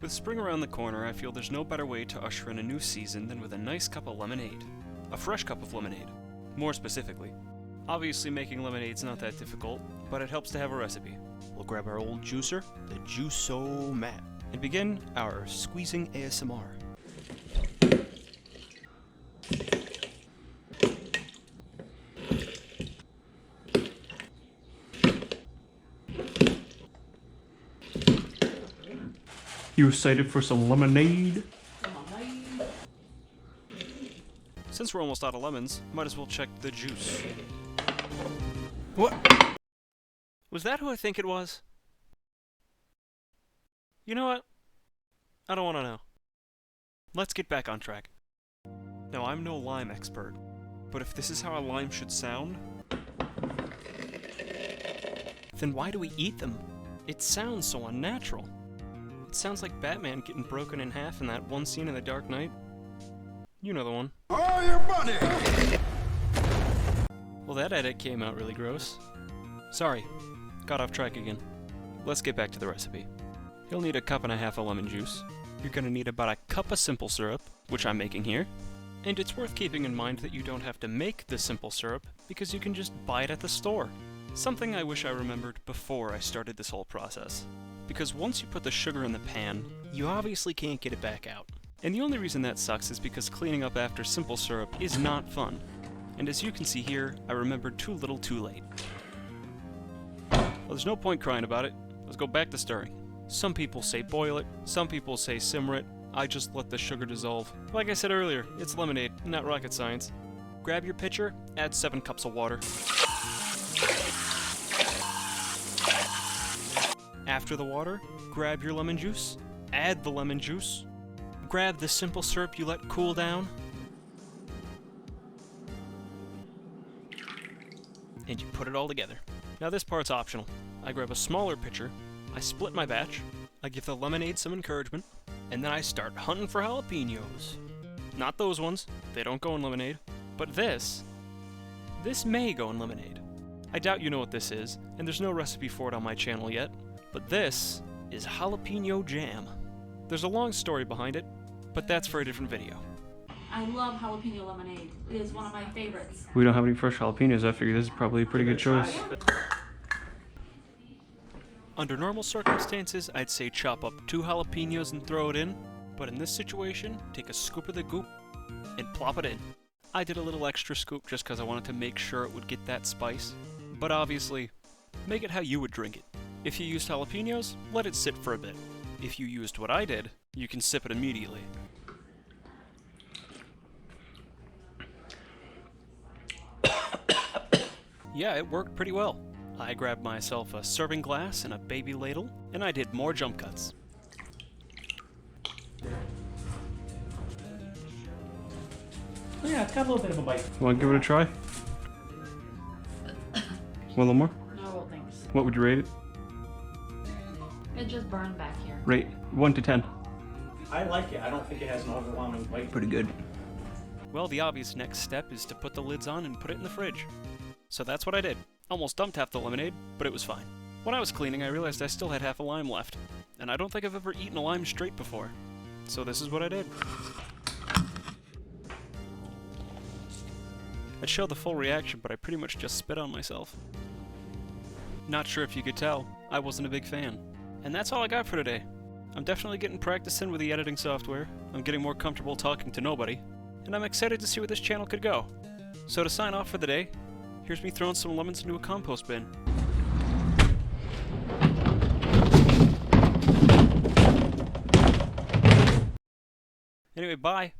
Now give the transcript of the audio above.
With spring around the corner, I feel there's no better way to usher in a new season than with a nice cup of lemonade. A fresh cup of lemonade, more specifically. Obviously making lemonade's not that difficult, but it helps to have a recipe. We'll grab our old juicer, the Juice-O-Mat, and begin our squeezing ASMR. You excited for some lemonade? Since we're almost out of lemons, might as well check the juice. What? Was that who I think it was? You know what? I don't want to know. Let's get back on track. Now, I'm no lime expert, but if this is how a lime should sound, then why do we eat them? It sounds so unnatural. It sounds like Batman getting broken in half in that one scene in The Dark Knight. You know the one. Oh, your money! Well, that edit came out really gross. Sorry, got off track again. Let's get back to the recipe. You'll need 1.5 cups of lemon juice. You're gonna need about 1 cup of simple syrup, which I'm making here. And it's worth keeping in mind that you don't have to make the simple syrup, because you can just buy it at the store. Something I wish I remembered before I started this whole process. Because once you put the sugar in the pan, you obviously can't get it back out. And the only reason that sucks is because cleaning up after simple syrup is not fun. And as you can see here, I remembered too little too late. Well, there's no point crying about it. Let's go back to stirring. Some people say boil it, some people say simmer it. I just let the sugar dissolve. Like I said earlier, it's lemonade, not rocket science. Grab your pitcher, add 7 cups of water. After the water, grab your lemon juice, add the lemon juice, grab the simple syrup you let cool down, and you put it all together. Now this part's optional. I grab a smaller pitcher, I split my batch, I give the lemonade some encouragement, and then I start hunting for jalapenos. Not those ones, they don't go in lemonade, but this may go in lemonade. I doubt you know what this is, and there's no recipe for it on my channel yet. But this is jalapeno jam. There's a long story behind it, but that's for a different video. I love jalapeno lemonade. It is one of my favorites. We don't have any fresh jalapenos. I figure this is probably a pretty good choice. Under normal circumstances, I'd say chop up 2 jalapenos and throw it in, but in this situation, take a scoop of the goop and plop it in. I did a little extra scoop just because I wanted to make sure it would get that spice, but obviously, make it how you would drink it. If you used jalapenos, let it sit for a bit. If you used what I did, you can sip it immediately. Yeah, it worked pretty well. I grabbed myself a serving glass and a baby ladle, and I did more jump cuts. Oh yeah, it's got a little bit of a bite. Want to give it a try? One little more? No, thanks. What would you rate it? It just burned back here. Rate 1 to 10. I like it. I don't think it has an overwhelming bite. Pretty good. Well, the obvious next step is to put the lids on and put it in the fridge. So that's what I did. Almost dumped half the lemonade, but it was fine. When I was cleaning, I realized I still had half a lime left. And I don't think I've ever eaten a lime straight before. So this is what I did. I'd show the full reaction, but I pretty much just spit on myself. Not sure if you could tell, I wasn't a big fan. And that's all I got for today. I'm definitely getting practice in with the editing software, I'm getting more comfortable talking to nobody, and I'm excited to see where this channel could go. So to sign off for the day, here's me throwing some lemons into a compost bin. Anyway, bye!